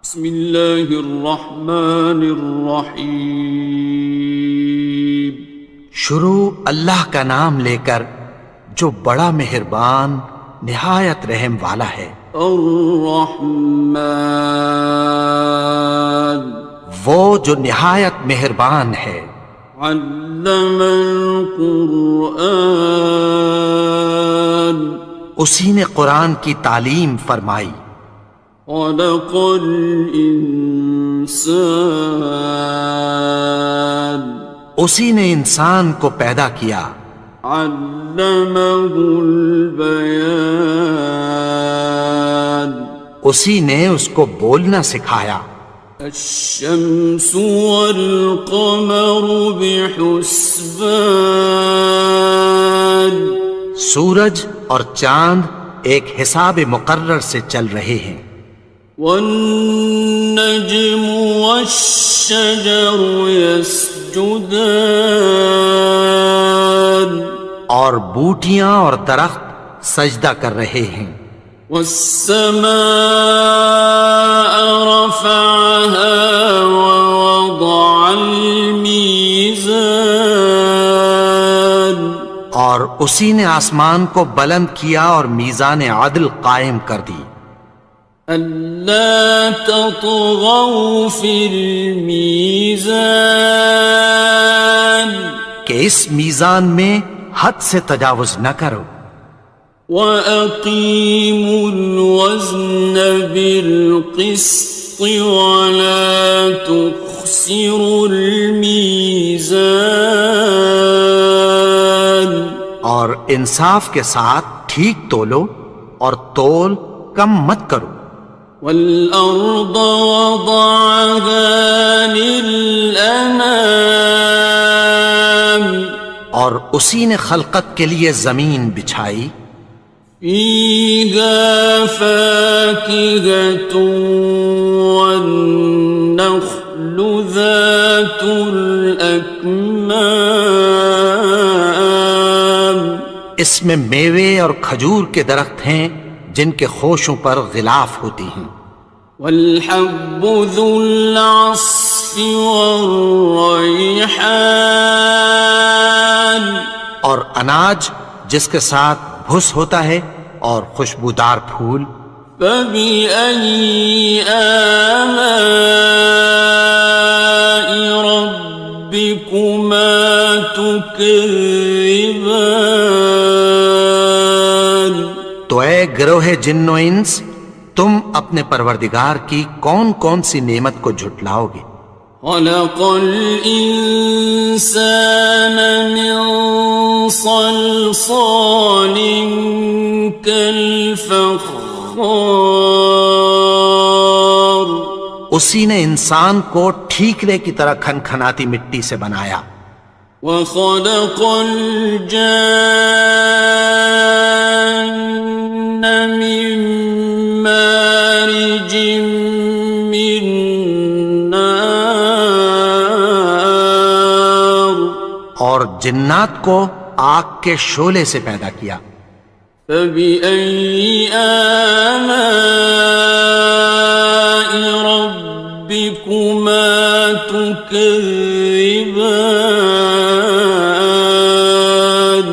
بسم اللہ الرحمن الرحیم۔ شروع اللہ کا نام لے کر جو بڑا مہربان نہایت رحم والا ہے۔ الرحمن، وہ جو نہایت مہربان ہے۔ علم القرآن، اسی نے قرآن کی تعلیم فرمائی۔ خلق الانسان، اسی نے انسان کو پیدا کیا۔ علمہ البیان، اسی نے اس کو بولنا سکھایا۔ الشمس والقمر بحسبان، سورج اور چاند ایک حساب مقرر سے چل رہے ہیں۔ والنجم والشجر يسجدان، اور بوٹیاں اور درخت سجدہ کر رہے ہیں۔ والسماء رفعها ووضع الميزان، اور اسی نے آسمان کو بلند کیا اور میزان عدل قائم کر دی۔ ألا تطغوا في الميزان، کہ اس میزان میں حد سے تجاوز نہ کرو۔ وَأَقِيمُوا الْوَزْنَ بِالْقِسْطِ وَلَا تُخْسِرُوا الْمِيزَانَ، اور انصاف کے ساتھ ٹھیک تولو اور تول کم مت کرو۔ وَالْأَرْضَ وَضَعَهَا لِلْأَنَامِ، اور اسی نے خلقت کے لیے زمین بچھائی۔ فِيهَا فَاكِهَةٌ وَالنَّخْلُ ذَاتُ الْأَكْمَامِ، اس میں میوے اور کھجور کے درخت ہیں جن کے خوشوں پر غلاف ہوتی ہیں۔ وَالْحَبُّ ذُو الْعَصْفِ وَالرَّيْحَانِ، اور اناج جس کے ساتھ بھس ہوتا ہے اور خوشبودار پھول۔ فَبِأَيِّ آلَاءِ رَبِّكُمَا تُكَذِّبَانِ، تو اے گروہ جن و انس، تم اپنے پروردگار کی کون کون سی نعمت کو جھٹلاؤ گے؟ خَلَقَ الْإِنسَانَ مِنْ صَلْصَالٍ كَالْفَخَّارِ، اسی نے انسان کو ٹھیکرے کی طرح کھنکھناتی مٹی سے بنایا۔ وَخَلَقَ الْجَانَّ مِن مَّارِجٍ مِّن نَّارٍ، اور جنات کو آگ کے شعلے سے پیدا کیا۔ فَبِأَيِّ آلَاءِ رَبِّكُمَا تُكَذِّبَانِ،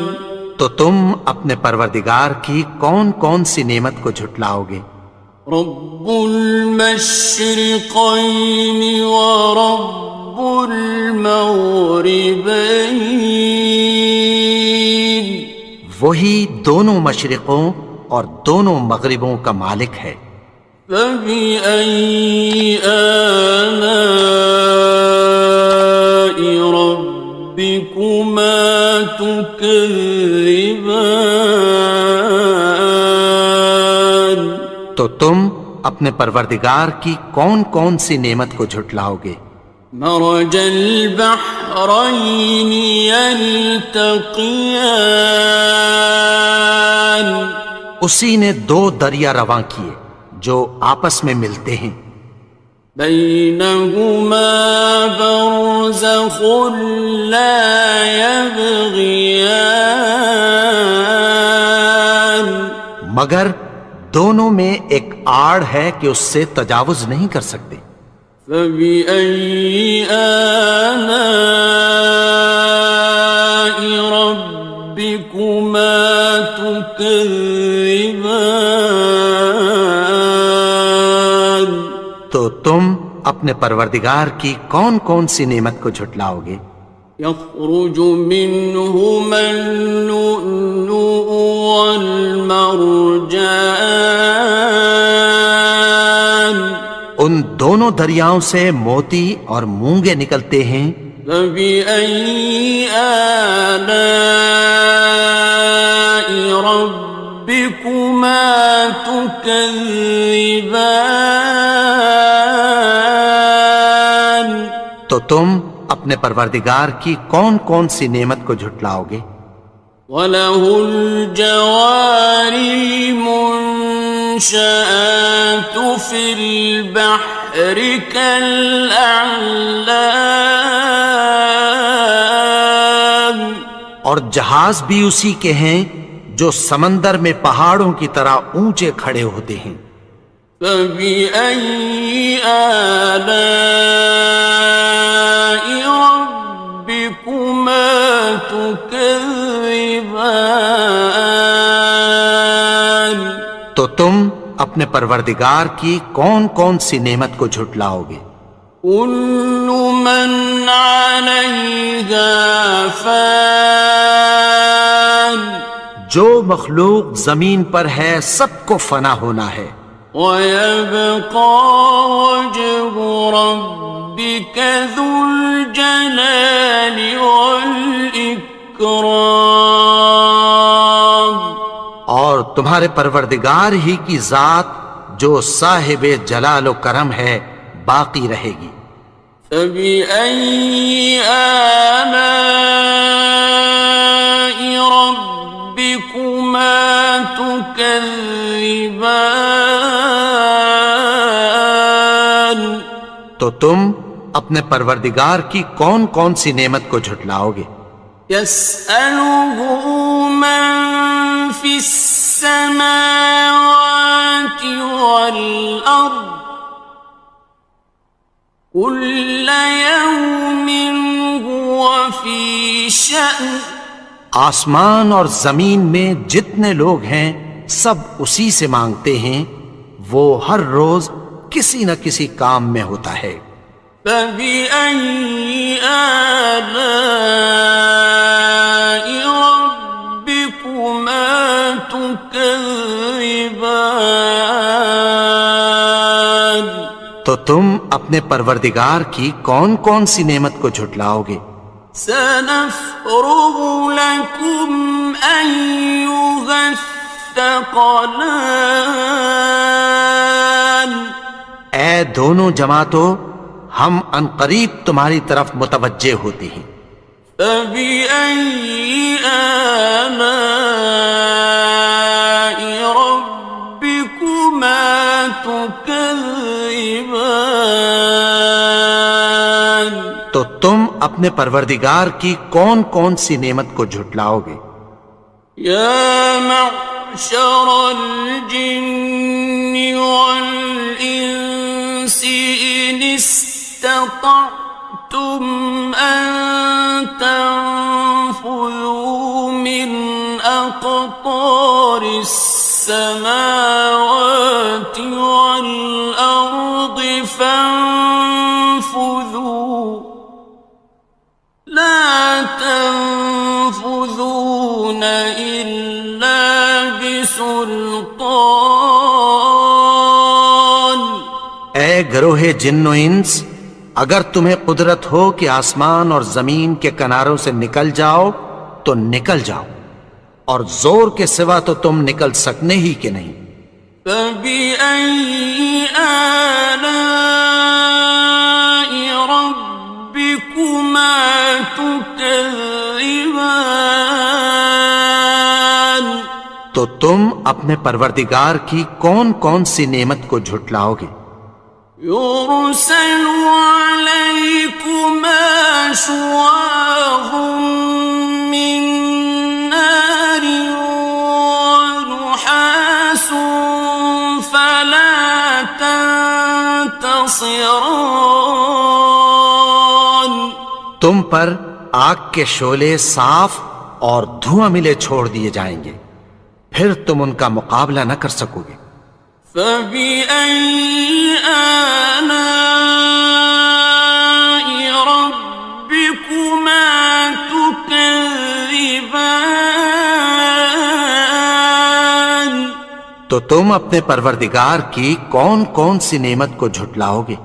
تو تم اپنے پروردگار کی کون کون سی نعمت کو جھٹلاؤ گے؟ رب المشرقين ورب المغربين، وہی دونوں مشرقوں اور دونوں مغربوں کا مالک ہے۔ فَبِأَيِّ آلَاءِ رَبِّكُمَا تُكَذِّبَانِ، تو تم اپنے پروردگار کی کون کون سی نعمت کو جھٹلاؤ گے؟ مرج البحرين يلتقيان، اسی نے دو دریا رواں کیے جو آپس میں ملتے ہیں۔ بينهما برزخ لا يبغيان، مگر دونوں میں ایک آڑ ہے کہ اس سے تجاوز نہیں کر سکتے. فبأي آلاء ربكما تكذبان. تو تم اپنے پروردگار کی کون کون سی نعمت کو جھٹلاؤ گے؟ يخرج منهما اللؤلؤ والمرجان. ان دونوں دریاؤں سے موتی اور مونگے نکلتے ہیں. فبأي آلاء ربكما تكذبان. تو تم اپنے پروردگار کی کون کون سی نعمت کو جھٹلاؤ گے؟ وَلَهُ الْجَوَارِ الْمُنشَآتُ فِي الْبَحْرِ كَالْأَعْلَامِ. اور جہاز بھی اسی کے ہیں جو سمندر میں پہاڑوں کی طرح اونچے کھڑے ہوتے ہیں. فَبِأَيِّ آلَاءِ رَبِّكُمَا تُكَذِّبَانِ. تو تم اپنے پروردگار کی کون کون سی نعمت کو جھٹلاؤ گے؟ كُلُّ مَنْ عَلَيْهَا فَانٍ. جو مخلوق زمین پر ہے سب کو فنا ہونا ہے. وَيَبْقَى وَجْهُ رَبِّكَ ذُو الْجَلَالِ وَالْإِكْرَامِ. اور تمہارے پروردگار ہی کی ذات جو صاحب جلال و کرم ہے باقی رہے گی. فَبِأَيِّ آلَاءِ رَبِّكُمَا تُكَذِّبَانِ. تو تم اپنے پروردگار کی کون کون سی نعمت کو جھٹلاؤ گے؟ يَسْأَلُهُ مَن فِي السَّمَاوَاتِ وَالْأَرْضِ كُلَّ يَوْمٍ هُوَ فِي شَأْنٍ. آسمان اور زمین میں جتنے لوگ ہیں سب اسی سے مانگتے ہیں، وہ ہر روز کسی نہ کسی کام میں ہوتا ہے. فَبِأَيِّ آلَاءِ رَبِّكُمَا تُكَذِّبَانِ. تو تم اپنے پروردگار کی کون کون سی نعمت کو جھٹلاؤ گے؟ سَنَفْرُغُ لَكُمْ أَيُّهَ الثَّقَلَانِ. اے دونوں جماعتوں، ہم عنقریب تمہاری طرف متوجہ ہوتے ہیں. فَبِأَيِّ آلَاءِ رَبِّكُمَا تُكَذِّبَانِ. تو تم اپنے پروردگار کی کون کون سی نعمت کو جھٹلاؤ گے؟ يَا مَعْشَرَ الْجِنِّ وَالْإِنسِ إِنِ اسْتَطَعْتُمْ أَن تَنفُذُوا مِنْ أَقْطَارِ السَّمَاوَاتِ وَالْأَرْضِ فَانفُذُوا لَا تَنفُذُونَ إِلَّا بِسُلْطَانٍ. اے گروہ جن و انس، اگر تمہیں قدرت ہو کہ آسمان اور زمین کے کناروں سے نکل جاؤ تو نکل جاؤ، اور زور کے سوا تو تم نکل سکنے ہی کہ نہیں. فَبِأَيِّ آلَاءِ رَبِّكُمَا تُكَذِّبَانِ. تو تم اپنے پروردگار کی کون کون سی نعمت کو جھٹلاؤ گے؟ يُرْسَلُ عَلَيْكُمَا شُوَاظٌ مِّن نَّارٍ وَنُحَاسٌ خاصران. تم پر آگ کے شعلے صاف اور دھواں ملے چھوڑ دیے جائیں گے، پھر تم ان کا مقابلہ نہ کر سکو گے۔ فبأي آلاء ربكما تكذبان. تو تم اپنے پروردگار کی کون کون سی نعمت کو جھٹلاؤ گے؟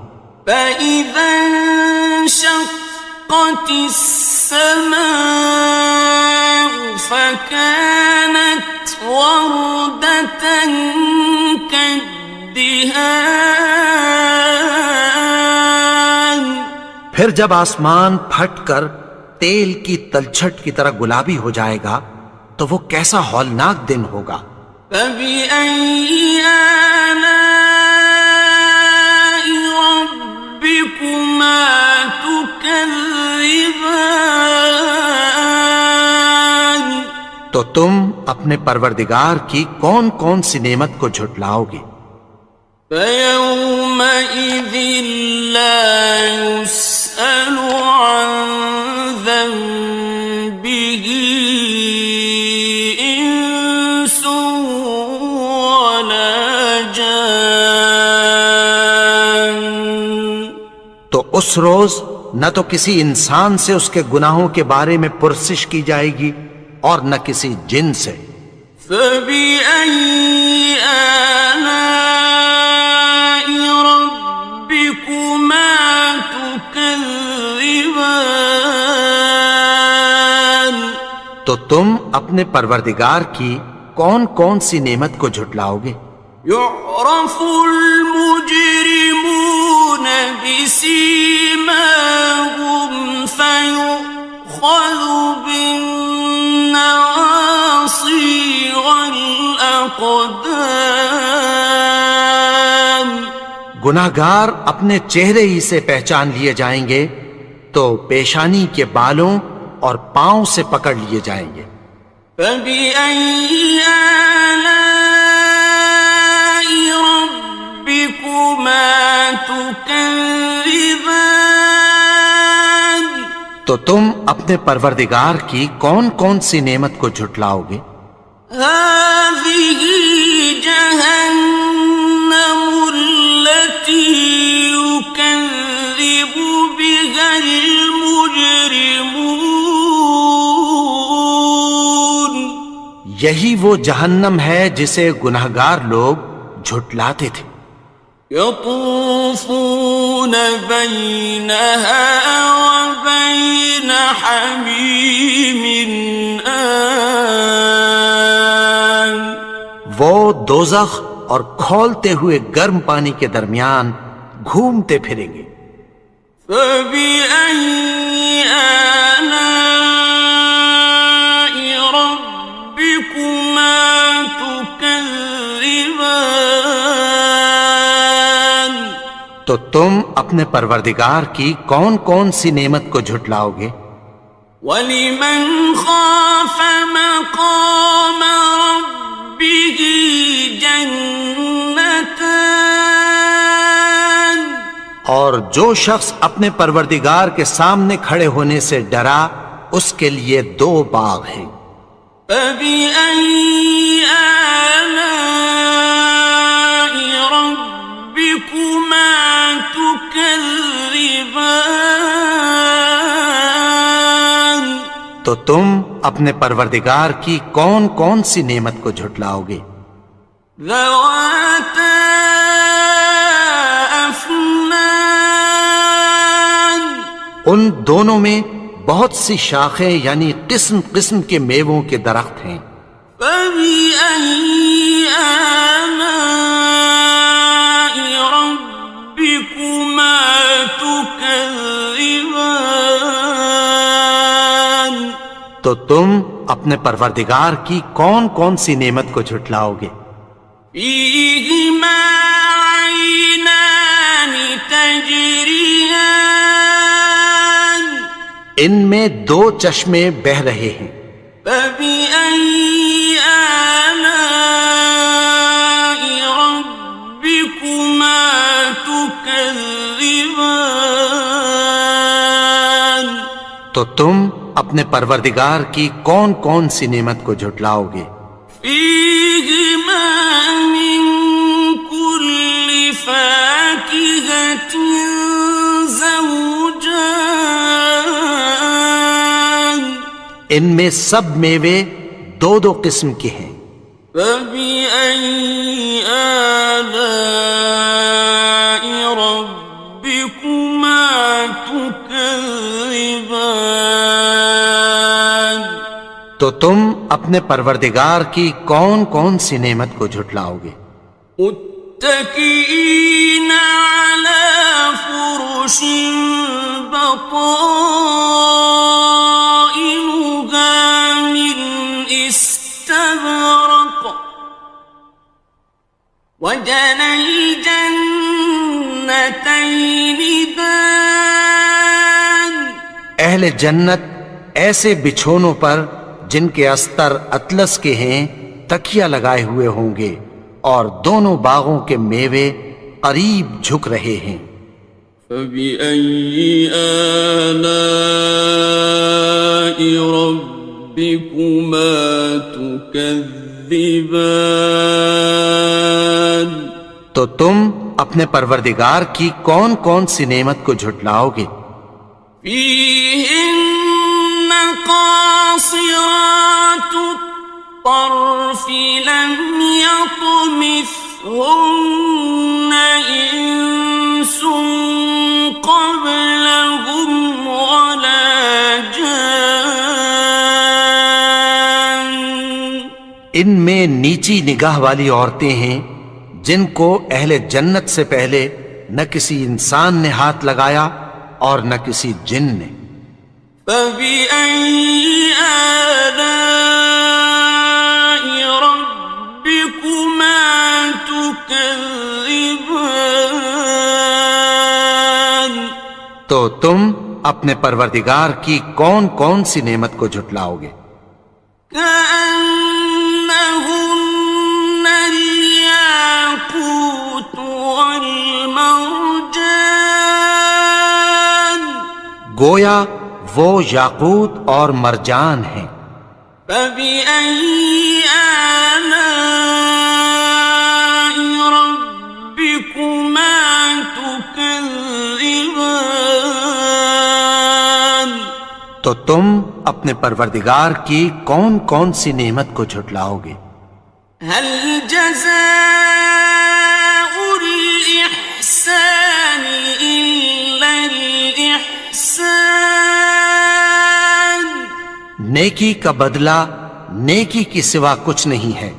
فإذا انشقت السماء فكانت وردة كالدهان. پھر جب آسمان پھٹ کر تیل کی تلچھٹ کی طرح گلابی ہو جائے گا تو وہ کیسا ہولناک دن ہوگا۔ فبأي آلاء ربكما تكذبان. تو تم اپنے پروردگار کی کون کون سی نعمت کو جھٹلاؤ گے؟ فيومئذ لا يسأل عن ذنبه إنس ولا جان. تو اس روز نہ تو کسی انسان سے اس کے گناہوں کے بارے میں پرسش کی جائے گی اور نہ کسی جن سے۔ فبأي آلاء ربكما تكذبان. تو تم اپنے پروردگار کی کون کون سی نعمت کو جھٹلاؤ گے؟ يعرف المجرمون بسيماهم فيؤخذ بالنواصي والأقدام. گناہگار اپنے چہرے ہی سے پہچان لیے جائیں گے تو پیشانی کے بالوں اور پاؤں سے پکڑ لیے جائیں گے۔ فبأي آلاء ربكما تكذبان. تو تم اپنے پروردگار کی کون کون سی نعمت کو جھٹلاؤ گے؟ هذه جهنم التي يكذب بها المجرمون. یہی وہ جہنم ہے جسے گناہگار لوگ جھٹلاتے تھے۔ يطوفون بينها وبين حميم آن. وہ دوزخ اور کھولتے ہوئے گرم پانی کے درمیان گھومتے پھریں گے۔ فبأي آلاء ربكما تكذبان. تو تم اپنے پروردگار کی کون کون سی نعمت کو جھٹلاؤ گے؟ وَلِمَنْ خَافَ مَقَامَ رَبِّهِ جَنَّتَانِ. اور جو شخص اپنے پروردگار کے سامنے کھڑے ہونے سے ڈرا اس کے لیے دو باغ ہیں۔ فَبِأَيِّ آلَاءِ رَبِّكُمَا تُكَذِّبَانِ. تو تم اپنے پروردگار کی کون کون سی نعمت کو جھٹلاؤ گے؟ ذَوَاتَا أَفْنَانٍ. ان دونوں میں بہت سی شاخیں یعنی قسم قسم کے میووں کے درخت ہیں۔ فَبِأَيِّ آلَاءِ رَبِّكُمَا تُكَذِّبَانِ. تو تم اپنے پروردگار کی کون کون سی نعمت کو جھٹلاؤ گے؟ فِيهِمَا عَيْنَانِ تَجْرِيَانِ. ان میں دو چشمے بہہ رہے ہیں۔ فَبِأَيِّ آلَاءِ رَبِّكُمَا تُكَذِّبَانِ. تكذبان تو تم اپنے پروردگار کی کون کون سی نعمت کو جھٹلاؤ گے؟ فيهما من كل فاكهة زوجان ان میں سب میوے دو دو قسم کے ہیں۔ فبأي آلاء ربكما تكذبان تو تم اپنے پروردگار کی کون کون سی نعمت کو جھٹلاؤ گے؟ متكئين على فرش بطائنها من استبرق وجنى الجنتين دان اہل جنت ایسے بچھونوں پر جن کے استر اطلس کے ہیں تکیہ لگائے ہوئے ہوں گے، اور دونوں باغوں کے میوے قریب جھک رہے ہیں۔ فبأي آلاء ربكما تكذبان تو تم اپنے پروردگار کی کون کون سی نعمت کو جھٹلاؤ گے؟ فيهن قاصرات الطرف لم يطمثهن إنس قبلهم ولا جان ان میں نیچی نگاہ والی عورتیں ہیں جن کو اہل جنت سے پہلے نہ کسی انسان نے ہاتھ لگایا اور نہ کسی جن نے۔ فبأي آلاء ربكما تكذبان تو تم اپنے پروردگار کی کون کون سی نعمت کو جھٹلاؤ گے؟ كأنهن الياقوت والمرجان گویا وہ یاقوت اور مرجان ہیں۔ فبأي آلاء ربكما تكذبان تو تم اپنے پروردگار کی کون کون سی نعمت کو جھٹلاؤ گے؟ هل جزاء الإحسان إلا الإحسان نیکی کا بدلہ نیکی کی سوا کچھ نہیں ہے۔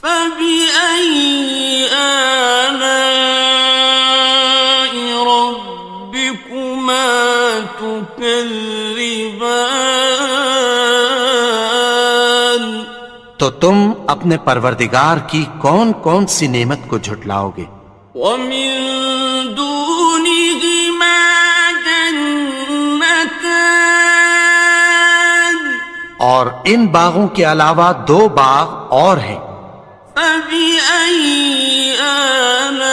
فبأي آلاء ربكما تكذبان تو تم اپنے پروردگار کی کون کون سی نعمت کو جھٹلاؤ گے؟ ومن دونهما جنتان اور ان باغوں کے علاوہ دو باغ اور ہیں۔ فبأي آلاء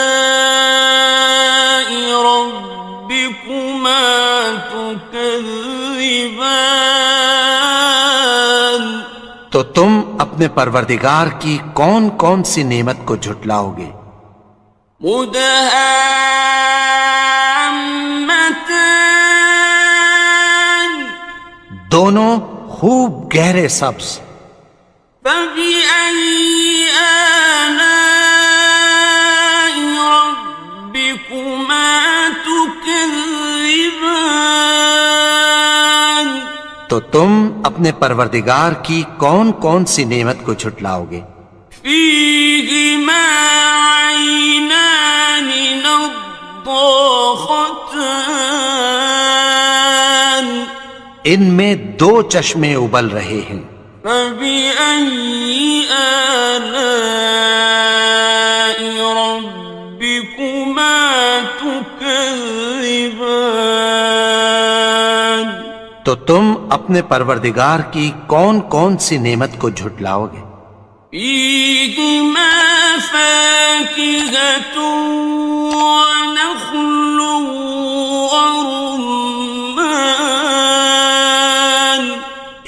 ربكما تكذبان تو تم اپنے پروردگار کی کون کون سی نعمت کو جھٹلاؤ گے؟ مدهامتان دونوں خوب گہرے سبز۔ فبأي آلاء ربكما تكذبان تو تم اپنے پروردگار کی کون کون سی نعمت کو جھٹلاؤ گے؟ فيهما عينان نضاختان ان میں دو چشمے ابل رہے ہیں۔ فبأي آلاء ربكما تكذبان تو تم اپنے پروردگار کی کون کون سی نعمت کو جھٹلاؤ گے؟ فيهما فاكهة ونخل ورمان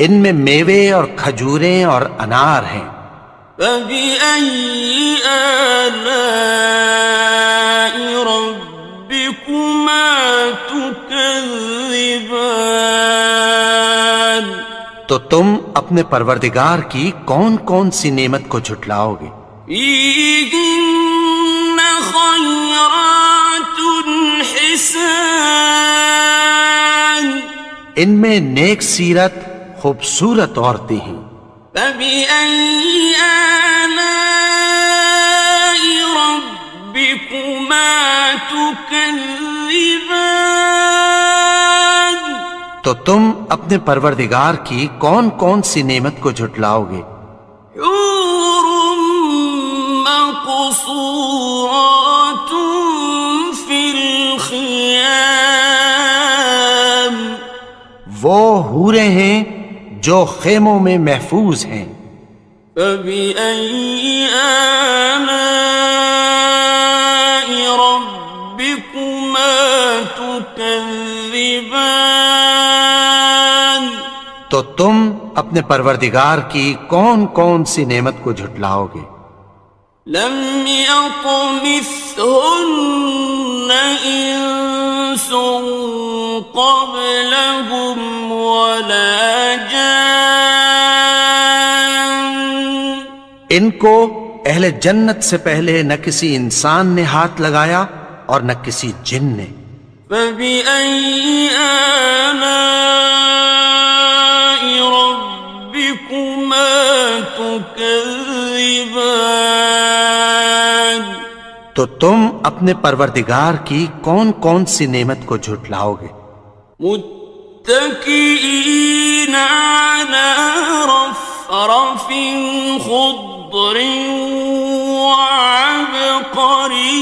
ان میں میوے اور کھجوریں اور انار ہیں. فبأي آلاء ربكما تكذبان تو تم اپنے پروردگار کی کون کون سی نعمت کو جھٹلاؤ گے؟ فيهن خيرات حسان ان میں نیک سیرت خوبصورت عورتیں ہیں. فبأي آلاء ربكما تكذبان تو تم اپنے پروردگار کی کون کون سی نعمت کو جھٹلاؤ گے؟ حور مقصورات في الخيام وہ حوریں ہیں جو خیموں میں محفوظ ہیں. فبأي آلاء ربكما تكذبان تو تم اپنے پروردگار کی کون کون سی نعمت کو جھٹلاؤ گے؟ لم يطمثهن إنس قبلهم ولا جان ان کو اہل جنت سے پہلے نہ کسی انسان نے ہاتھ لگایا اور نہ کسی جن نے. فبأي آلاء ربكما تكذبان تو تم اپنے پروردگار کی کون کون سی نعمت کو جھٹلاؤ گے؟ متكئين على رفرف خضر وعبقري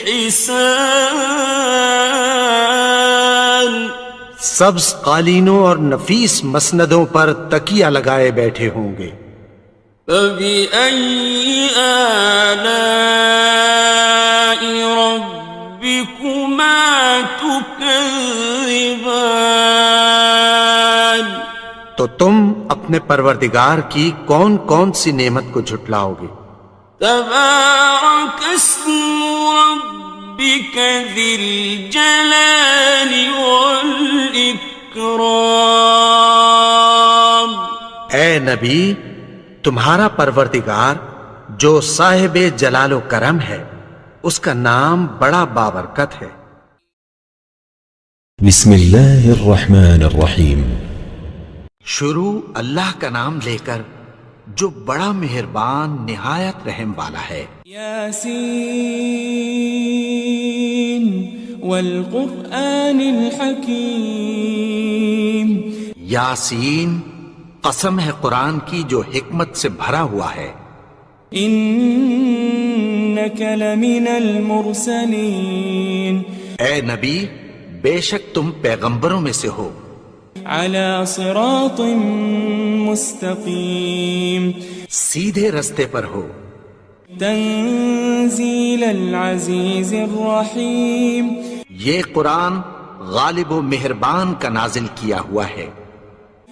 حسان سبز قالینوں اور نفیس مسندوں پر تکیہ لگائے بیٹھے ہوں گے. فبأي آلاء ربكما تكذبان تو تم اپنے پروردگار کی کون کون سی نعمت کو جھٹلاؤ گے؟ تبارك اسم ربك ذي الجلال والإكرام اے نبی، تمہارا پروردگار جو صاحب جلال و کرم ہے اس کا نام بڑا بابرکت ہے. بسم اللہ الرحمن الرحیم. شروع اللہ کا نام لے کر جو بڑا مہربان نہایت رحم والا ہے. یاسین والقرآن الحکیم. یاسین، قسم ہے قرآن کی جو حکمت سے بھرا ہوا ہے. انک لمن المرسلین. اے نبی، بے شک تم پیغمبروں میں سے ہو. علی صراط مستقیم. سیدھے رستے پر ہو. تنزیل العزیز الرحیم. یہ قرآن غالب و مہربان کا نازل کیا ہوا ہے.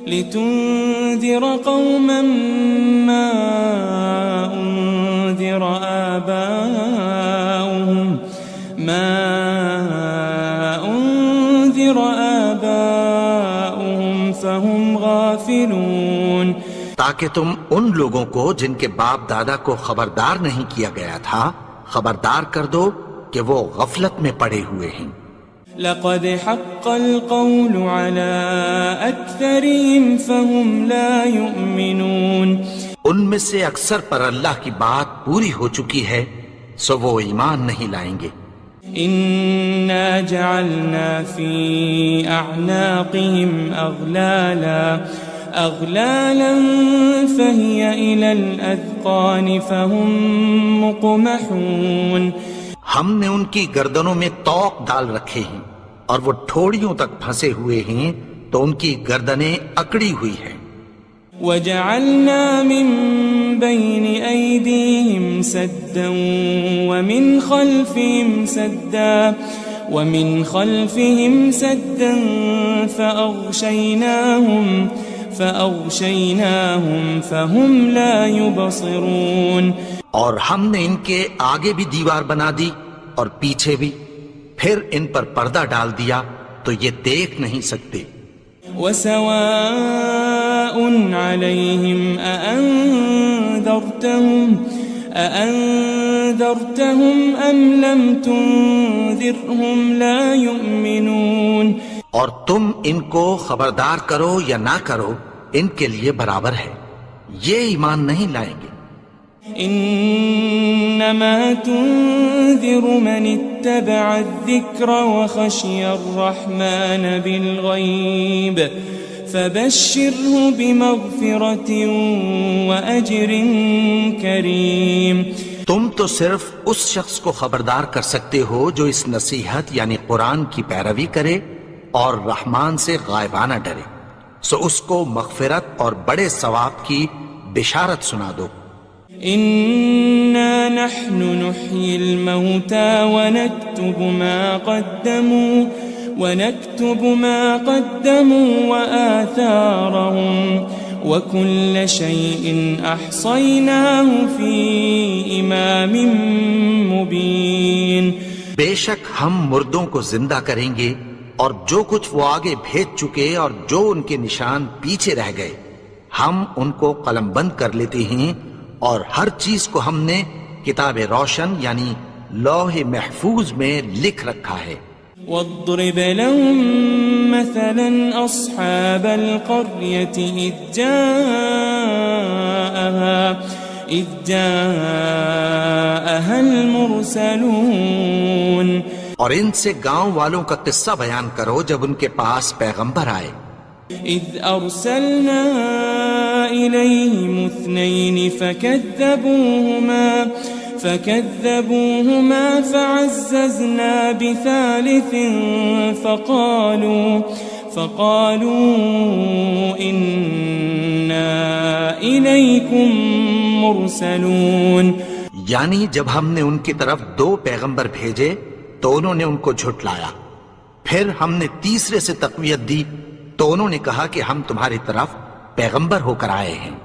لتنذر قوما ما انذر آباؤهم فهم غافلون. تاکہ تم ان لوگوں کو جن کے باپ دادا کو خبردار نہیں کیا گیا تھا خبردار کر دو کہ وہ غفلت میں پڑے ہوئے ہیں. لقد حق القول على أكثرهم فهم لا يؤمنون. ان میں سے اکثر پر اللہ کی بات پوری ہو چکی ہے سو وہ ایمان نہیں لائیں گے. إنا جعلنا في أعناقهم أغلالا فهي إلى الأذقان فهم مقمحون. ہم نے ان کی گردنوں میں طوق ڈال رکھے ہیں اور وہ ٹھوڑیوں تک پھنسے ہوئے ہیں تو ان کی گردنیں اکڑی ہوئی ہیں. وجعلنا من بين أيديهم سدا ومن خلفهم سدا فأغشيناهم فهم لا يبصرون. اور ہم نے ان کے آگے بھی دیوار بنا دی اور پیچھے بھی، پھر ان پر پردہ ڈال دیا تو یہ دیکھ نہیں سکتے. وسواء عليهم أأنذرتهم أم لم تنذرهم لا يؤمنون. اور تم ان کو خبردار کرو یا نہ کرو، ان کے لیے برابر ہے، یہ ایمان نہیں لائیں گے. إنما تنذر من اتبع الذكر وخشي الرحمن بالغيب فبشره بمغفرة وأجر كريم. تم تو صرف اس شخص کو خبردار کر سکتے ہو جو اس نصیحت یعنی قرآن کی پیروی کرے اور رحمان سے غائبانہ ڈرے، سو اس کو مغفرت اور بڑے ثواب کی بشارت سنا دو. إنا نحن نحيي الموتى ونكتب ما قدموا وآثارهم وكل شيء أحصيناه في إمام مبين. بے شک ہم مردوں کو زندہ کریں گے اور جو کچھ وہ آگے بھیج چکے اور جو ان کے نشان پیچھے رہ گئے ہم ان کو قلم بند کر لیتے ہیں، اور ہر چیز کو ہم نے کتاب روشن یعنی لوح محفوظ میں لکھ رکھا ہے. واضرب لهم مثلا أصحاب القرية إذ جاءها المرسلون. اور ان سے گاؤں والوں کا قصہ بیان کرو جب ان کے پاس پیغمبر آئے. إذ أرسلنا إليهم 2 فكذبوهما فعززنا بثالث فقالوا إنا إليكم مرسلون. یعنی جب ہم نے ان کی طرف 2 پیغمبر بھیجے تو انہوں نے ان کو جھٹلایا، پھر ہم نے تیسرے سے تقویت دی تو انہوں نے کہا کہ ہم تمہاری طرف پیغمبر ہو کر آئے ہیں.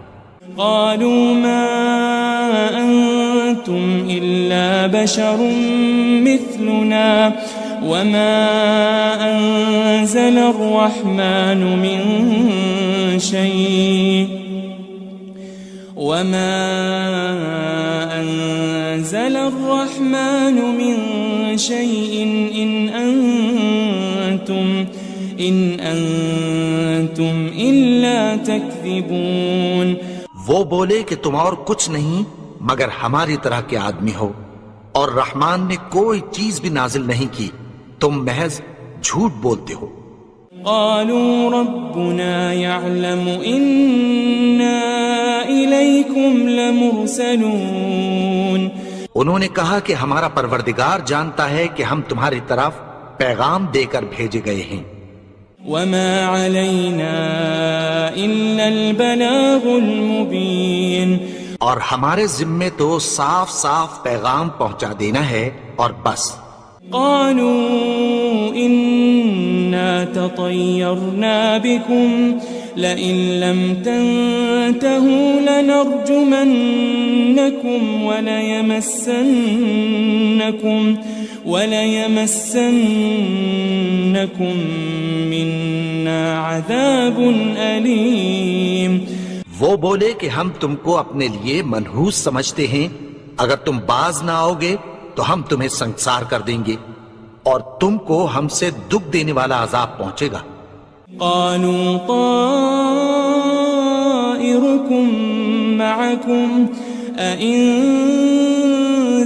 قالوا ما أنتم إلا بشر مثلنا وما أنزل الرحمن من شيء إن أنتم إلا تكذبون. وہ بولے کہ تم اور کچھ نہیں مگر ہماری طرح کے آدمی ہو، اور رحمان نے کوئی چیز بھی نازل نہیں کی، تم محض جھوٹ بولتے ہو. قالوا ربنا يعلم إنا إليكم لمرسلون. انہوں نے کہا کہ ہمارا پروردگار جانتا ہے کہ ہم تمہاری طرف پیغام دے کر بھیجے گئے ہیں. وما علينا إلا البلاغ المبين. اور ہمارے ذمے تو صاف صاف پیغام پہنچا دینا ہے اور بس. قالوا إنا تطيرنا بكم لئن لم تنتهوا لنرجمنكم وليمسنكم منا عذاب أليم. وہ بولے کہ ہم تم کو اپنے لیے منحوس سمجھتے ہیں، اگر تم باز نہ آؤ گے تو ہم تمہیں سنسار کر دیں گے اور تم کو ہم سے دکھ دینے والا عذاب پہنچے گا. قالوا طائركم معكم أئن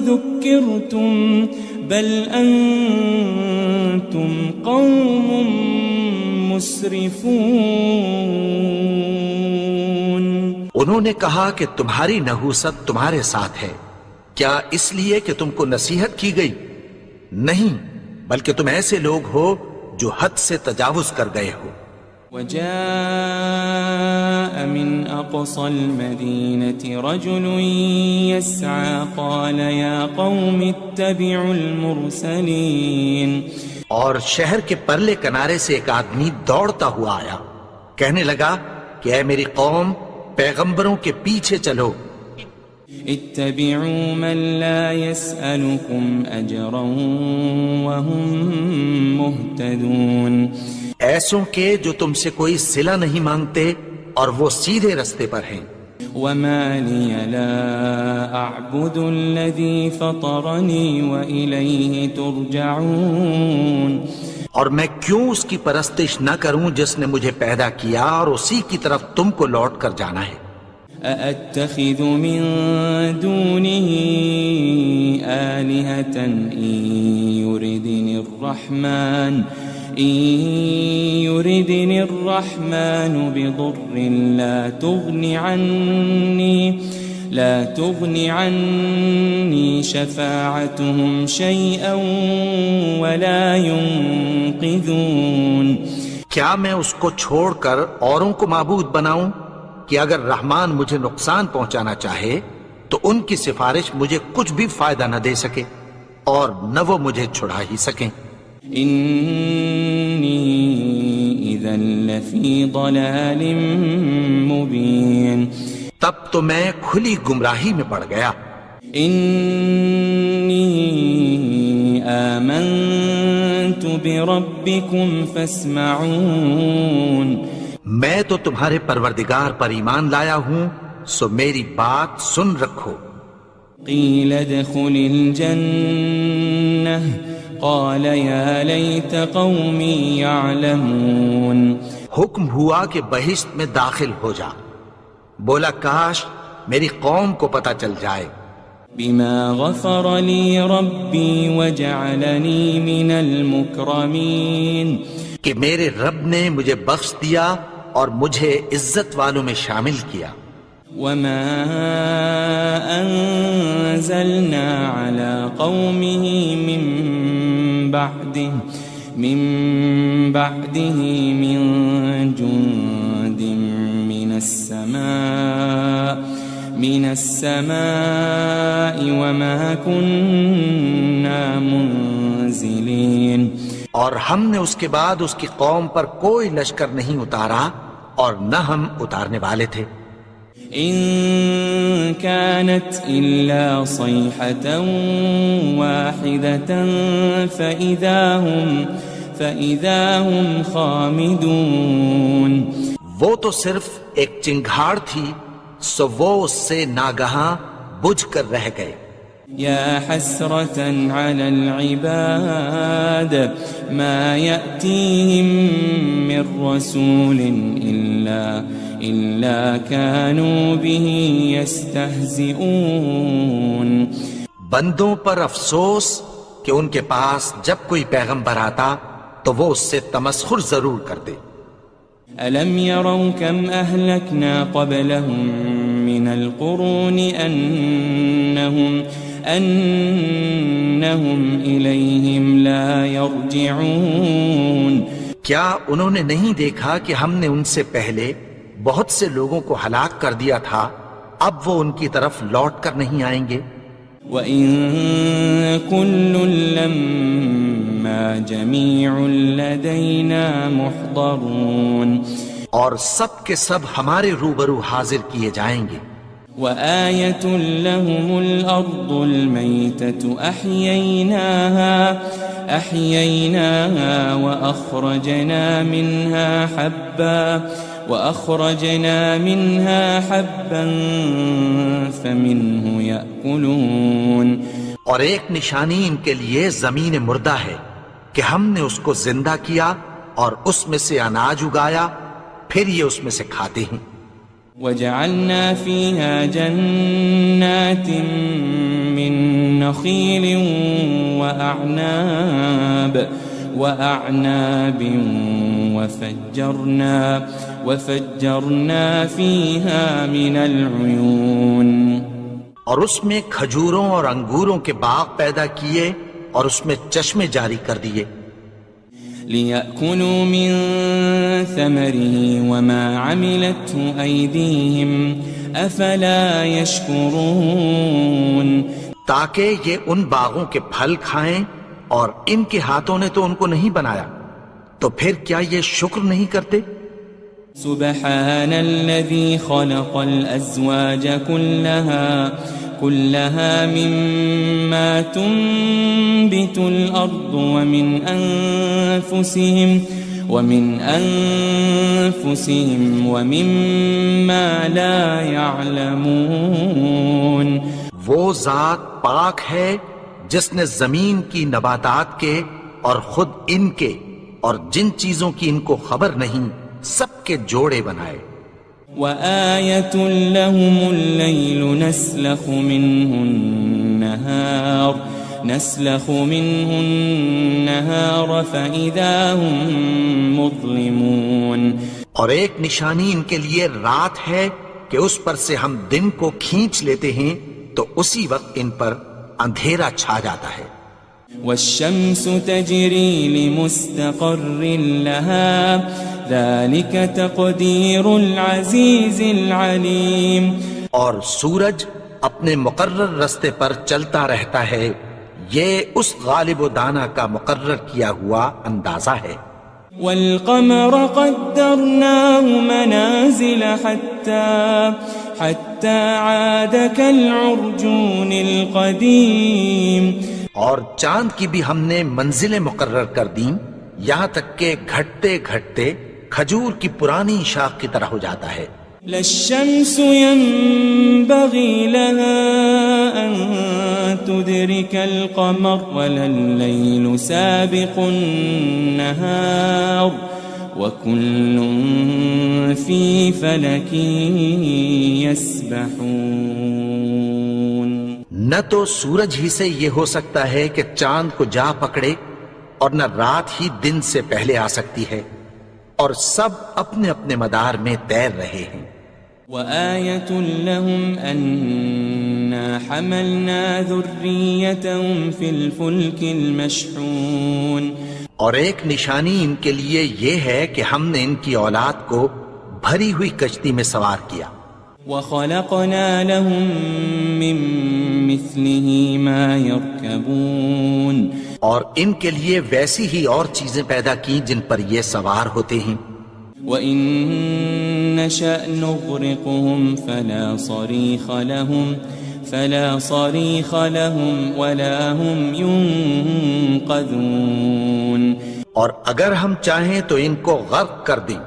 ذكرتم بل أنتم قوم مسرفون. انہوں نے کہا کہ تمہاری نحوست تمہارے ساتھ ہے، کیا اس لیے کہ تم کو نصیحت کی گئی؟ نہیں، بلکہ تم ایسے لوگ ہو جو حد سے تجاوز کر گئے ہو. وجاء من أقصى المدينة رجل يسعى قال يا قوم اتبعوا المرسلين. اور شہر کے پرلے کنارے سے ایک آدمی دوڑتا ہوا آیا، کہنے لگا کہ اے میری قوم، پیغمبروں کے پیچھے چلو. اتبعوا من لا يسألكم أجرا وهم مهتدون. ایسوں کے جو تم سے کوئی صلہ نہیں مانگتے اور وہ سیدھے رستے پر ہیں. وما لي لا أعبد الذي فطرني وإليه ترجعون. اور میں کیوں اس کی پرستش نہ کروں جس نے مجھے پیدا کیا اور اسی کی طرف تم کو لوٹ کر جانا ہے. أأتخذ من دونه آلهة إن يردني الرحمن بضر لا تغني عني شفاعتهم شيئا ولا ينقذون. کیا میں اس کو چھوڑ کر اوروں کو معبود بناؤں کہ اگر رحمان مجھے نقصان پہنچانا چاہے تو ان کی سفارش مجھے کچھ بھی فائدہ نہ دے سکے اور نہ وہ مجھے چھڑا ہی سکیں. إني إذا لفي ضلال مبين. تب تو میں کھلی گمراہی میں پڑ گیا. إني آمنت بربكم فاسمعون. میں تو تمہارے پروردگار پر ایمان لایا ہوں، سو میری بات سن رکھو. قيل ادخل الجنة قال يا ليت قومي يعلمون. حکم ہوا کہ بہشت میں داخل ہو جا. بولا کاش میری قوم کو پتہ چل جائے. بما غفر لي ربي وجعلني من المكرمين. کہ میرے رب نے مجھے بخش دیا اور مجھے عزت والوں میں شامل کیا. وما أنزلنا على قومه من بعده من جند من السماء وما كنا منزلين. اور ہم نے اس کے بعد اس کی قوم پر کوئی لشکر نہیں اتارا اور نہ ہم اتارنے والے تھے. إن كانت إلا صيحة واحدة فإذا هم خامدون. وہ تو صرف ایک چنگھاڑ تھی، سو وہ اس سے ناگہاں بجھ کر رہ گئے. يا حسرة على العباد ما يأتيهم من رسول إلا كانوا به يستهزئون. بندوں پر افسوس کہ ان کے پاس جب کوئی پیغمبر آتا تو وہ اس سے تمسخر ضرور کرتے. ألم يروا كم أهلكنا قبلهم من القرون أنهم إليهم لا يرجعون. کیا انہوں نے نہیں دیکھا کہ ہم نے ان سے پہلے بہت سے لوگوں کو ہلاک کر دیا تھا، اب وہ ان کی طرف لوٹ کر نہیں آئیں گے. وَإِن كُلٌّ لَمَّا جَمِيعٌ لَدَيْنَا مُحْضَرُونَ. اور سب کے سب ہمارے روبرو حاضر کیے جائیں گے. وآية لهم الأرض الميتة أحييناها وأخرجنا منها حبا فمنه يأكلون. اور ایک نشانی ان کے لیے زمین مردہ ہے کہ ہم نے اس کو زندہ کیا اور اس میں سے اناج اگایا، پھر یہ اس میں سے کھاتے ہیں. وجعلنا فيها جنات من نخيل وأعناب وفجرنا فيها من العيون. اور اس میں کھجوروں اور انگوروں کے باغ پیدا کیے اور اس میں چشمے جاری کر دیے. ليأكلوا من ثمره وما عملته أيديهم أفلا يشكرون تاکہ یہ ان باغوں کے پھل کھائیں اور ان کے ہاتھوں نے تو ان کو نہیں بنایا، تو پھر کیا یہ شکر نہیں کرتے؟ سبحان الذي خلق الأزواج كلها مما تنبت الأرض ومن أنفسهم ومما لا يعلمون وہ ذات پاک ہے جس نے زمین کی نباتات کے اور خود ان کے اور جن چیزوں کی ان کو خبر نہیں سب کے جوڑے بنائے۔ وآية لهم الليل نسلخ منه النهار فإذا هم مظلمون اور ایک نشانی ان کے لیے رات ہے کہ اس پر سے ہم دن کو کھینچ لیتے ہیں تو اسی وقت ان پر اندھیرا چھا جاتا ہے۔ والشمس تجري لمستقر لها ذلك تقدير العزيز العليم اور سورج اپنے مقرر رستے پر چلتا رہتا ہے، یہ اس غالب و دانا کا مقرر کیا ہوا اندازہ ہے۔ والقمر قدرناه منازل حتى عاد كالعرجون القديم اور چاند کی بھی ہم نے منزلیں مقرر کر دیں یہاں تک کہ گھٹتے گھٹتے کھجور کی پرانی شاخ کی طرح ہو جاتا ہے۔ لا الشمس ينبغي لها أن تدرك القمر ولا الليل سابق النهار وكل في فلك يسبحون نہ تو سورج ہی سے یہ ہو سکتا ہے کہ چاند کو جا پکڑے اور نہ رات ہی دن سے پہلے آ سکتی ہے، اور سب اپنے اپنے مدار میں تیر رہے ہیں۔ وآية لهم أنا حملنا ذريتهم في الفلك المشحون اور ایک نشانی ان کے لیے یہ ہے کہ ہم نے ان کی اولاد کو بھری ہوئی کشتی میں سوار کیا۔ وخلقنا لهم من مثله ما يركبون اور ان کے لیے ویسی ہی اور چیزیں پیدا کی جن پر یہ سوار ہوتے ہیں۔ وَإِن نَّشَأْ نُغْرِقْهُمْ فَلَا صَرِيخَ لَهُمْ وَلَا هُمْ يُنقَذُونَ اور اگر ہم چاہیں تو ان کو غرق کر دیں،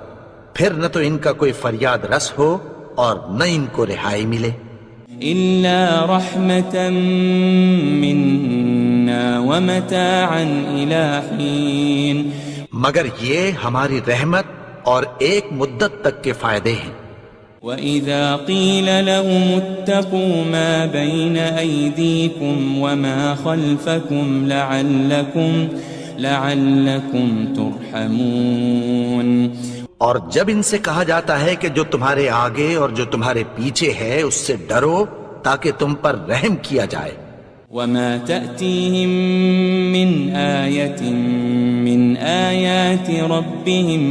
پھر نہ تو ان کا کوئی فریاد رس ہو اور نہ ان کو رہائی ملے۔ إِلَّا رَحْمَةً مِّنَّا وَمَتَاعًا إِلَى حِينٍ مگر یہ ہماری رحمت اور ایک مدت تک کے فائدے ہیں۔ وَإِذَا قِيلَ لَهُمُ اتَّقُوا مَا بَيْنَ أَيْدِيكُمْ وَمَا خَلْفَكُمْ لَعَلَّكُمْ تُرْحَمُونَ اور جب ان سے کہا جاتا ہے کہ جو تمہارے آگے اور جو تمہارے پیچھے ہے اس سے ڈرو تاکہ تم پر رحم کیا جائے۔ وَمَا تَأْتِيهِم مِّنْ آيَةٍ مِّنْ آيَاتِ رَبِّهِمْ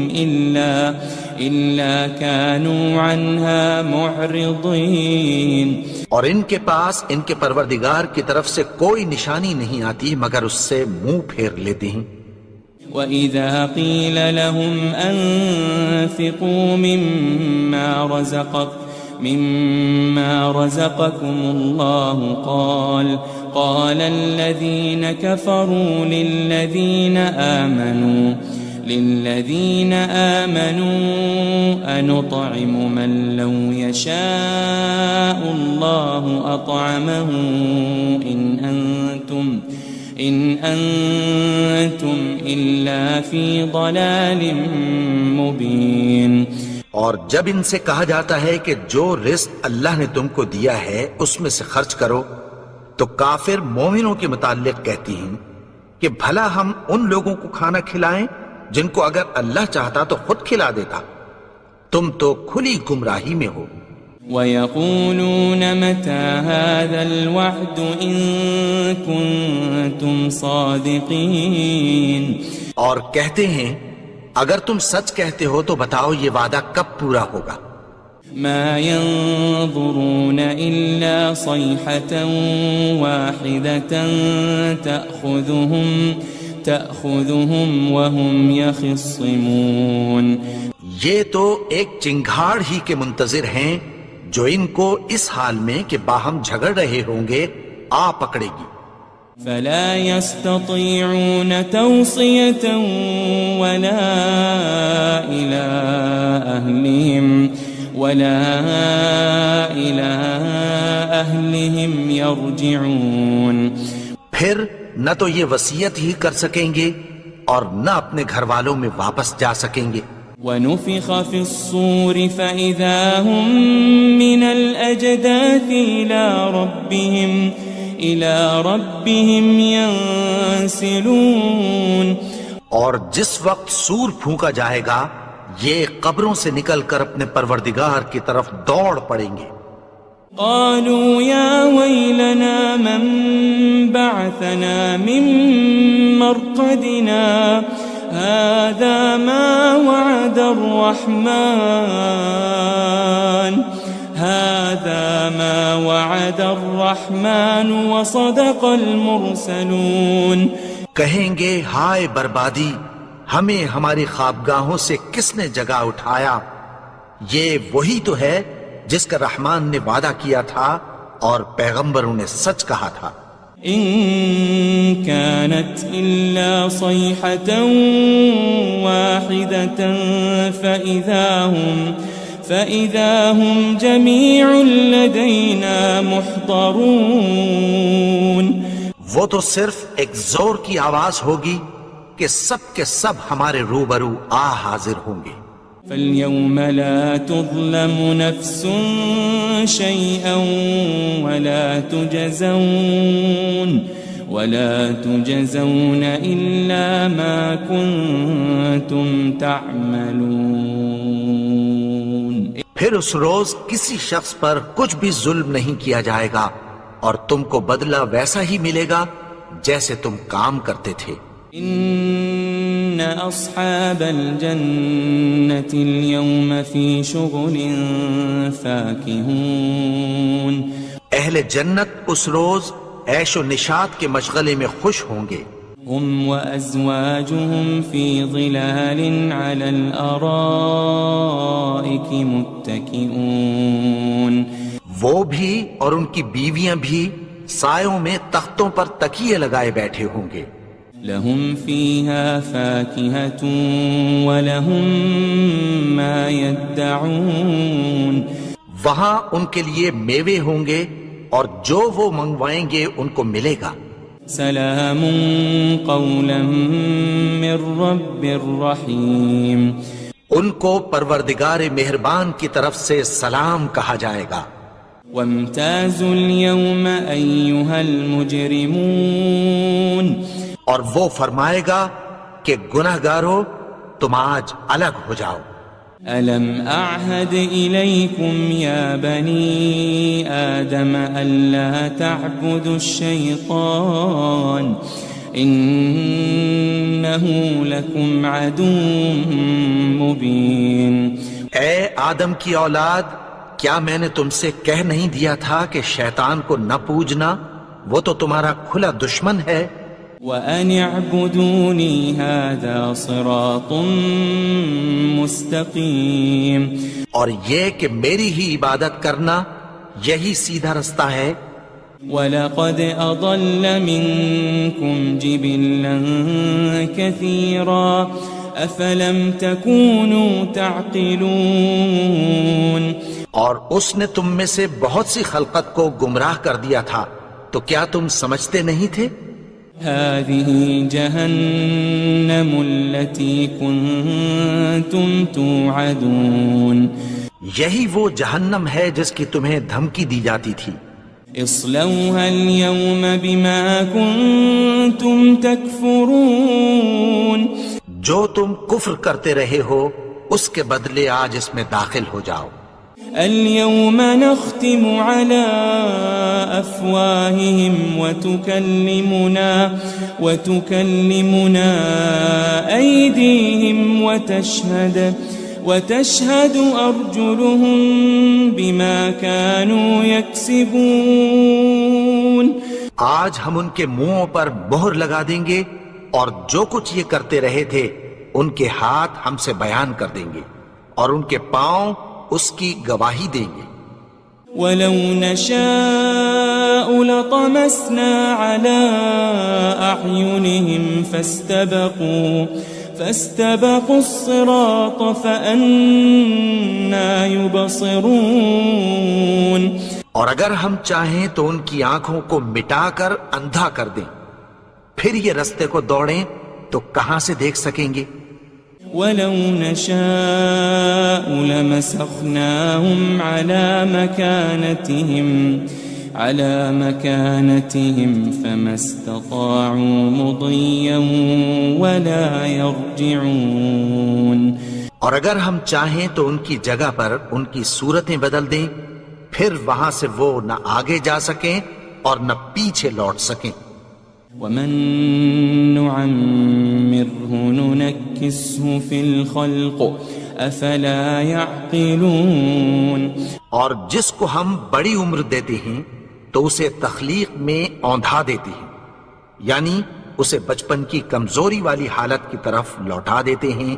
إِلَّا كَانُوا عَنْهَا مُعْرِضِينَ اور ان کے پاس ان کے پروردگار کی طرف سے کوئی نشانی نہیں آتی مگر اس سے منہ پھیر لیتے ہیں۔ وَإِذَا قِيلَ لَهُمْ أَنفِقُوا مِمَّا رَزَقَكُمُ اللَّهُ قَالَ الَّذِينَ كَفَرُوا لِلَّذِينَ آمَنُوا أَنُطْعِمُ مَن لَّوْ يَشَاءُ اللَّهُ أَطْعَمَهُ إِنْ أَنْتُمْ إِلَّا فِي ضَلَالٍ مُبِينٍ اور جب ان سے کہا جاتا ہے کہ جو رزق اللہ نے تم کو دیا ہے اس میں سے خرچ کرو، تو کافر مومنوں کے متعلق کہتی ہیں کہ بھلا ہم ان لوگوں کو کھانا کھلائیں جن کو اگر اللہ چاہتا تو خود کھلا دیتا، تم تو کھلی گمراہی میں ہو۔ وَيَقُولُونَ مَتَى هَذَا الْوَعْدُ إِن كُنتُمْ صَادِقِينَ اور کہتے ہیں اگر تم سچ کہتے ہو تو بتاؤ یہ وعدہ کب پورا ہوگا؟ ما ينظرون إلا صيحة واحدة تأخذهم وهم يخصمون. یہ تو ایک چنگھاڑ ہی کے منتظر ہیں جو ان کو اس حال میں کہ باہم جھگڑ رہے ہوں گے آ پکڑے گی. فلا يستطيعون توصية ولا إلى أهلهم يرجعون. پھر نہ تو یہ وصیت ہی کر سکیں گے اور نہ اپنے گھر والوں میں واپس جا سکیں گے. ونفخ في الصور فإذا هم من الأجداث إلى ربهم ينسلون. اور جس وقت سور پھونکا جائے گا یہ قبروں سے نکل کر اپنے پروردگار کی طرف دوڑ پڑیں گے. قالوا يا ويلنا من بعثنا من مرقدنا هذا ما وعد الرحمن وصدق المرسلون. کہیں گے ہائے بربادی، ہمیں ہماری خوابگاہوں سے کس نے جگا اٹھایا؟ یہ وہی تو ہے جس کا رحمان نے وعدہ کیا تھا اور پیغمبروں نے سچ کہا تھا. إن كانت إلا صيحة واحدة فإذا هم جميع لدينا محضرون. وہ تو صرف ایک زور کی آواز ہوگی کہ سب کے سب ہمارے روبرو حاضر ہوں گے. فاليوم لا تظلم نفس شيئا ولا تجزون إلا ما كنتم تعملون. پھر اس روز کسی شخص پر کچھ بھی ظلم نہیں کیا جائے گا اور تم کو بدلہ ویسا ہی ملے گا جیسے تم کام کرتے تھے. إن أصحاب الجنة اليوم في شغل فاكهون. اہل جنت اس روز عیش و نشاط کے مشغلے میں خوش ہوں گے. هم وأزواجهم في ظلال على الأرائك متكئون. وہ بھی اور ان کی بیویاں بھی سایوں میں تختوں پر تکیے لگائے بیٹھے ہوں گے. لهم فيها فاكهة ولهم ما يدعون. وہاں ان کے لیے میوے ہوں گے اور جو وہ منگوائیں گے ان کو ملے گا. سلام قولا من رب رحیم. ان کو پروردگار مہربان کی طرف سے سلام کہا جائے گا. وامتازوا اليوم أيها المجرمون. اور وہ فرمائے گا کہ گناہگارو تم آج الگ ہو جاؤ. ألم أعهد إليكم يا بني آدم ألا تعبدوا الشيطان إنه لكم عدو مبين. اے آدم کی اولاد، کیا میں نے تم سے کہہ نہیں دیا تھا کہ شیطان کو نہ پوجنا، وہ تو تمہارا کھلا دشمن ہے. وَأَنِ اعْبُدُونِي هَذَا صِرَاطٌ مُسْتَقِيمٌ. اور یہ کہ میری ہی عبادت کرنا یہی سیدھا رستہ ہے. وَلَقَدْ أَضَلَّ مِنْكُمْ جِبِلًّا كَثِيرًا أَفَلَمْ تَكُونُوا تَعْقِلُونَ. اور اس نے تم میں سے بہت سی خلقت کو گمراہ کر دیا تھا، تو کیا تم سمجھتے نہیں تھے؟ هذه جهنم التي كنتم توعدون. یہی وہ جہنم ہے جس کی تمہیں دھمکی دی جاتی تھی. اصلوها اليوم بما كنتم تكفرون. جو تم کفر کرتے رہے ہو اس کے بدلے آج اس میں داخل ہو جاؤ. اليوم نختم على أفواههم وتكلمنا أيديهم وتشهد أرجلهم بما كانوا يكسبون. آج ہم ان کے منہوں پر مہر لگا دیں گے اور جو کچھ یہ کرتے رہے تھے ان کے ہاتھ ہم سے بیان کر دیں گے اور ان کے پاؤں اس کی گواہی دیں گے. وَلَوْ نَشَاءُ لَطَمَسْنَا عَلَىٰ أَعْيُنِهِمْ فَاسْتَبَقُوا الصِّرَاطَ فَأَنَّىٰ يُبْصِرُونَ. اور اگر ہم چاہیں تو ان کی آنکھوں کو مٹا کر اندھا کر دیں، پھر یہ رستے کو دوڑیں تو کہاں سے دیکھ سکیں گے. وَلَوْ نَشَاءُ لَمَسَخْنَاهُمْ عَلَى مَكَانَتِهِمْ فَمَا اسْتَطَاعُوا مُضِيًّا وَلَا يَرْجِعُونَ. اور اگر ہم چاہیں تو ان کی جگہ پر ان کی صورتیں بدل دیں، پھر وہاں سے وہ نہ آگے جا سکیں اور نہ پیچھے لوٹ سکیں. وَمَن نُعَمِّرْهُ نُنَكِّسْهُ فِي الْخَلْقِ أَفَلَا يَعْقِلُونَ. اور جس کو ہم بڑی عمر دیتے ہیں تو اسے تخلیق میں اوندھا دیتے ہیں، یعنی اسے بچپن کی کمزوری والی حالت کی طرف لوٹا دیتے ہیں.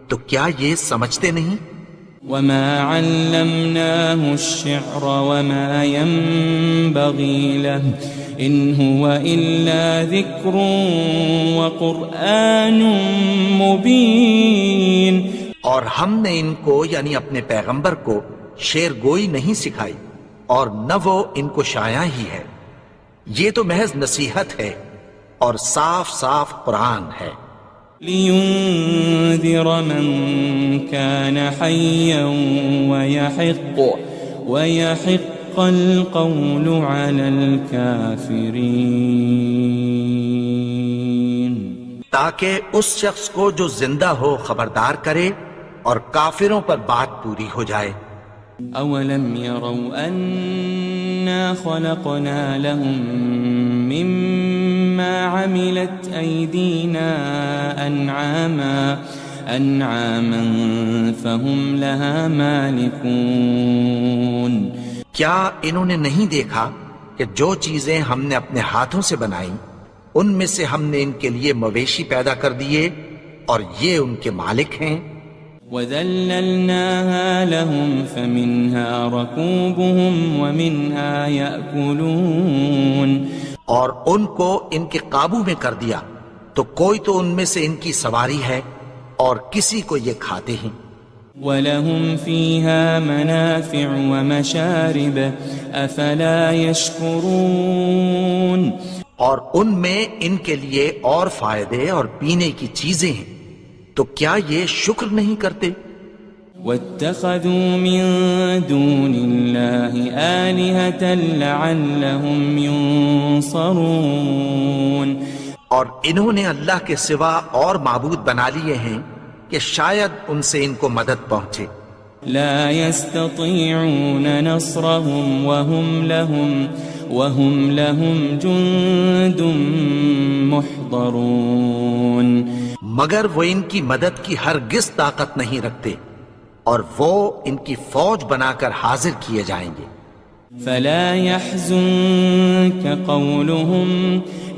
تو کیا یہ سمجھتے نہیں؟ وَمَا عَلَّمْنَاهُ الشِّعْرَ وَمَا يَنبَغِي لَهُ إِنْ هُوَ إِلَّا ذِكْرٌ وَقُرْآنٌ مُبِينٌ. اور ہم نے ان کو یعنی اپنے پیغمبر کو شعر گوئی نہیں سکھائی اور نہ وہ ان کو شایع ہی ہے، یہ تو محض نصیحت ہے اور صاف صاف قرآن ہے. لِيُنذِرَ مَن كَانَ حَيًّا وَيَحِقَّ الْقَوْلُ عَلَى الْكَافِرِينَ. تاکہ اس شخص کو جو زندہ ہو خبردار کرے اور کافروں پر بات پوری ہو جائے. أَوَلَمْ يَرَوْا أَنَّا خَلَقْنَا لَهُم مِّمَّا عَمِلَتْ أَيْدِينَا أَنْعَامًا فَهُمْ لَهَا مَالِكُونَ. کیا انہوں نے نہیں دیکھا کہ جو چیزیں ہم نے اپنے ہاتھوں سے بنائیں ان میں سے ہم نے ان کے لیے مویشی پیدا کر دیے اور یہ ان کے مالک ہیں. وَذَلَّلْنَاهَا لَهُمْ فَمِنْهَا رَكُوبُهُمْ وَمِنْهَا يَأْكُلُونَ. اور ان کو ان کے قابو میں کر دیا تو کوئی تو ان میں سے ان کی سواری ہے اور کسی کو یہ کھاتے ہیں. وَلَهُمْ فِيهَا مَنَافِعُ وَمَشَارِبُ أَفَلَا يَشْكُرُونَ. اور ان میں ان کے لیے اور فائدے اور پینے کی چیزیں ہیں، تو کیا یہ شکر نہیں کرتے؟ وَاتَّخَذُوا مِن دُونِ اللَّهِ آلِهَةً لَعَلَّهُمْ يُنصَرُونَ. اور انہوں نے اللہ کے سوا اور معبود بنا لیے ہیں کہ شاید ان سے ان کو مدد پہنچے. لا يستطيعون نصرهم وهم لهم جند محضرون. مگر وہ ان کی مدد کی ہرگز طاقت نہیں رکھتے اور وہ ان کی فوج بنا کر حاضر کیے جائیں گے. فلا يحزنك قولهم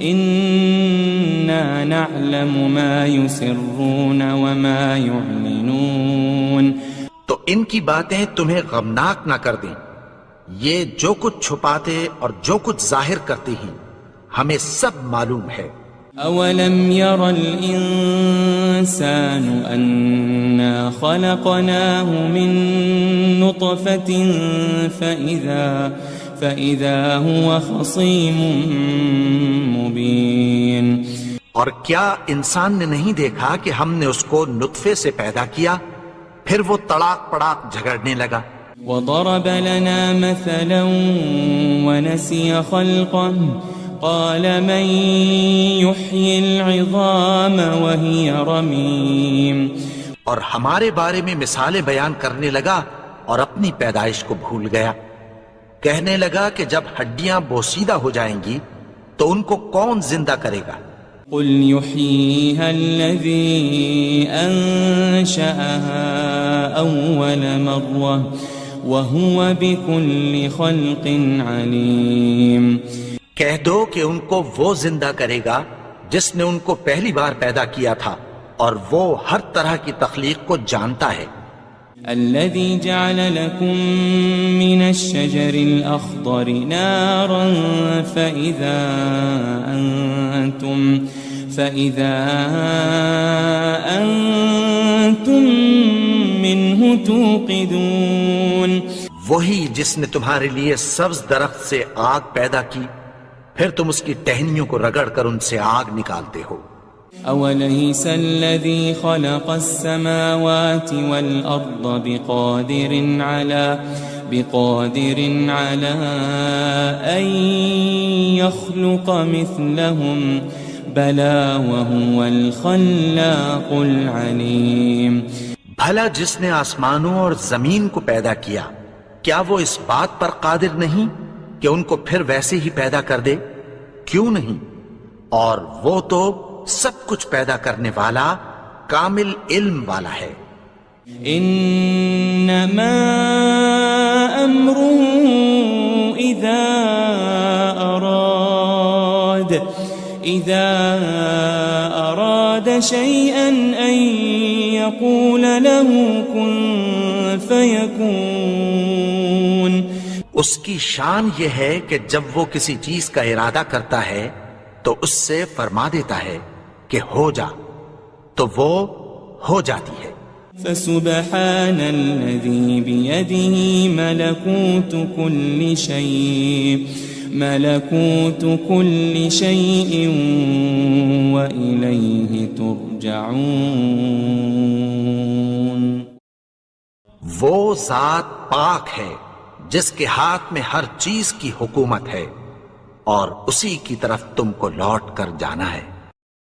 إنا نعلم ما يسرون وما يعلنون. تو ان کی باتیں تمہیں غمناک نہ کر دیں، یہ جو کچھ چھپاتے اور جو کچھ ظاہر کرتے ہیں ہمیں سب معلوم ہے. أولم ير الإنسان أنا خلقناه من نطفة فإذا هو خصيم مبين. اور کیا انسان نے نہیں دیکھا کہ ہم نے اس کو نطفے سے پیدا کیا پھر وہ تڑاک پڑاک جھگڑنے لگا. وضرب لنا مثلا ونسي خلقه قال من يحيي العظام وهي رميم. اور ہمارے بارے میں مثالیں بیان کرنے لگا اور اپنی پیدائش کو بھول گیا. کہنے لگا کہ جب ہڈیاں بوسیدہ ہو جائیں گی تو ان کو کون زندہ کرے گا؟ قل يحييها الذي أنشأها أول مرة وهو بكل خلق عليم. کہہ دو کہ ان کو وہ زندہ کرے گا جس نے ان کو پہلی بار پیدا کیا تھا اور وہ ہر طرح کی تخلیق کو جانتا ہے. الذي جعل لكم من الشجر الأخضر نارا فإذا أنتم منه توقدون. وہی جس نے تمہارے لیے سبز درخت سے آگ پیدا کی پھر تم اس کی ٹہنیوں کو رگڑ کر ان سے آگ نکالتے ہو. أوليس الذي خلق السماوات والأرض بقادر على أن يخلق مثلهم بلى وهو الخلاق العليم. بھلا جس نے آسمانوں اور زمین کو پیدا کیا کیا وہ اس بات پر قادر نہیں کہ ان کو پھر ویسے ہی پیدا کر دے؟ کیوں نہیں؟ اور وہ تو سب کچھ پیدا کرنے والا کامل علم والا ہے. انما امره اذا اراد شيئا ان يقول له كن فيكون. اس کی شان یہ ہے کہ جب وہ کسی چیز کا ارادہ کرتا ہے تو اس سے فرما دیتا ہے کہ ہو جا تو وہ ہو جاتی ہے. فسبحان الذي بيده ملكوت كل شيء وإليه ترجعون. وہ ذات پاک ہے جس کے ہاتھ میں ہر چیز کی حکومت ہے اور اسی کی طرف تم کو لوٹ کر جانا ہے.